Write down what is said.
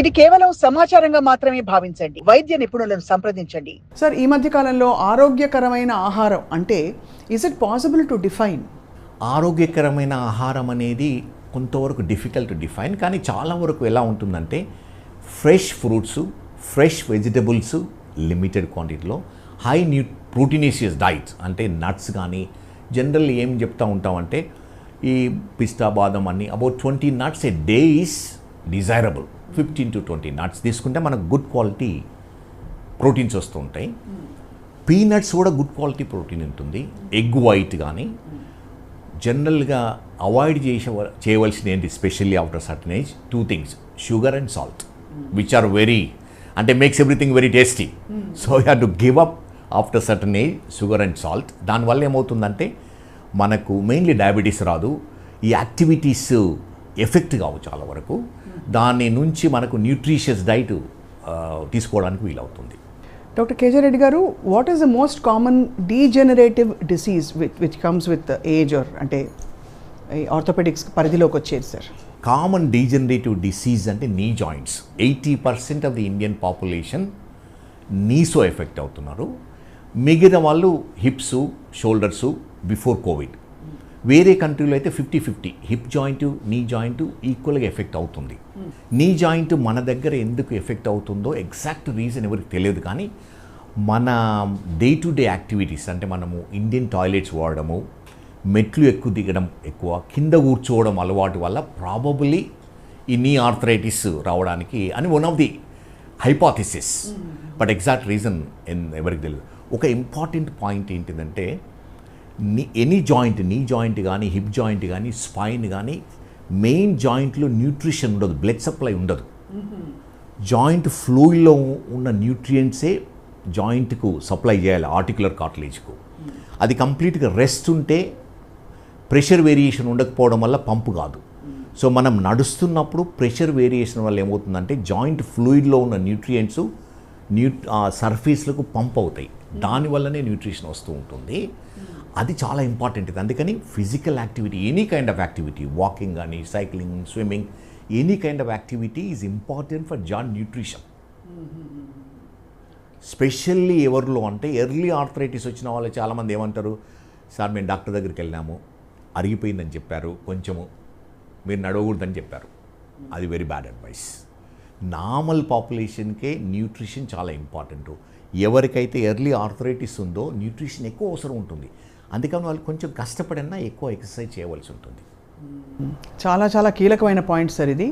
ఇది కేవలం సమాచారంగా మాత్రమే భావించండి. వైద్య నిపుణులను సంప్రదించండి. సార్, ఈ మధ్య కాలంలో ఆరోగ్యకరమైన ఆహారం అంటే is it possible to define? ఆరోగ్యకరమైన ఆహారం అనేది కొంతవరకు డిఫికల్ట్ టు డిఫైన్, కానీ చాలా వరకు ఎలా ఉంటుందంటే fresh fruits, fresh vegetables limited క్వాంటిటీలో, హై ప్రోటీనేషియస్ డైట్స్ అంటే నట్స్ కానీ, జనరల్లీ ఏం చెప్తూ ఉంటామంటే ఈ పిస్తా బాదం అన్ని about 20 nuts a day is desirable. 15 to 20 nuts తీసుకుంటే మనకు గుడ్ క్వాలిటీ ప్రోటీన్స్ వస్తూ ఉంటాయి. పీనట్స్ కూడా గుడ్ క్వాలిటీ ప్రోటీన్ ఉంటుంది. ఎగ్ వైట్ కానీ జనరల్గా అవాయిడ్ చేయవలసిన ఏంటి, specially after certain age, 2 things, sugar and salt, which are very అంటే makes everything very tasty. So you have to give up after certain age sugar and salt. దానివల్ల ఏమవుతుందంటే మనకు mainly diabetes రాదు, ఈ యాక్టివిటీస్ ఎఫెక్ట్ కావు చాలా వరకు. దాని నుంచి మనకు న్యూట్రిషియస్ డైట్ తీసుకోవడానికి వీలవుతుంది. Doctor KJ Reddy garu, what is the most common degenerative disease which comes with age, or అంటే ఆర్థోపెడిక్స్ పరిధిలోకి వచ్చేది సార్? కామన్ డీజనరేటివ్ డిసీజ్ అంటే knee joints. 80% of the Indian population నీసో ఎఫెక్ట్ అవుతున్నారు. మిగతా వాళ్ళు హిప్స్, షోల్డర్సు బిఫోర్ కోవిడ్. వేరే కంట్రీలో అయితే 50-50 హిప్ జాయింట్, నీ జాయింట్ ఈక్వల్గా ఎఫెక్ట్ అవుతుంది. నీ జాయింట్ మన దగ్గర ఎందుకు ఎఫెక్ట్ అవుతుందో ఎగ్జాక్ట్ రీజన్ ఎవరికి తెలియదు, కానీ మన డే టు డే యాక్టివిటీస్ అంటే మనము ఇండియన్ టాయిలెట్స్ వాడడము, మెట్లు ఎక్కువ దిగడం ఎక్కువ, కింద కూర్చోవడం అలవాటు వల్ల ప్రాబబుల్లీ ఈ నీ ఆర్థరైటిస్ రావడానికి అని one of the hypothesis. But exact reason ఎవరికి తెలియదు. ఒక ఇంపార్టెంట్ పాయింట్ ఏంటిదంటే ఎనీ జాయింట్, నీ జాయింట్ కానీ, హిప్ జాయింట్ కానీ, స్పైన్ కానీ, మెయిన్ జాయింట్లో న్యూట్రిషన్ ఉండదు, బ్లడ్ సప్లై ఉండదు. జాయింట్ ఫ్లూయిడ్లో ఉన్న న్యూట్రియంట్సే జాయింట్కు సప్లై చేయాలి, ఆర్టికులర్ కార్టిలేజ్కు. అది కంప్లీట్గా రెస్ట్ ఉంటే ప్రెషర్ వేరియేషన్ ఉండకపోవడం వల్ల పంపు కాదు. సో మనం నడుస్తున్నప్పుడు ప్రెషర్ వేరియేషన్ వల్ల ఏమవుతుందంటే జాయింట్ ఫ్లూయిడ్లో ఉన్న న్యూట్రియంట్స్ సర్ఫేస్లకు పంప్ అవుతాయి, దానివల్లనే న్యూట్రిషన్ వస్తూ ఉంటుంది. అది చాలా ఇంపార్టెంట్. అందుకని physical activity, any kind of activity, walking కానీ, cycling, swimming, any kind of activity is important for joint nutrition. Specially ఎవరిలో అంటే ఎర్లీ ఆర్థరైటిస్ వచ్చిన వాళ్ళు చాలామంది ఏమంటారు, సార్ మేము డాక్టర్ దగ్గరికి వెళ్ళాము, అరిగిపోయిందని చెప్పారు, కొంచెము మీరు నడవకూడదని చెప్పారు. అది వెరీ బ్యాడ్ అడ్వైస్. నార్మల్ పాపులేషన్కే న్యూట్రిషన్ చాలా ఇంపార్టెంట్. ఎవరికైతే ఎర్లీ ఆర్థరైటిస్ ఉందో న్యూట్రిషన్ ఎక్కువ అవసరం ఉంటుంది. అందుకని వాళ్ళు కొంచెం కష్టపడినా ఎక్కువ ఎక్సర్సైజ్ చేయవలసి ఉంటుంది. చాలా చాలా కీలకమైన పాయింట్ సార్ ఇది.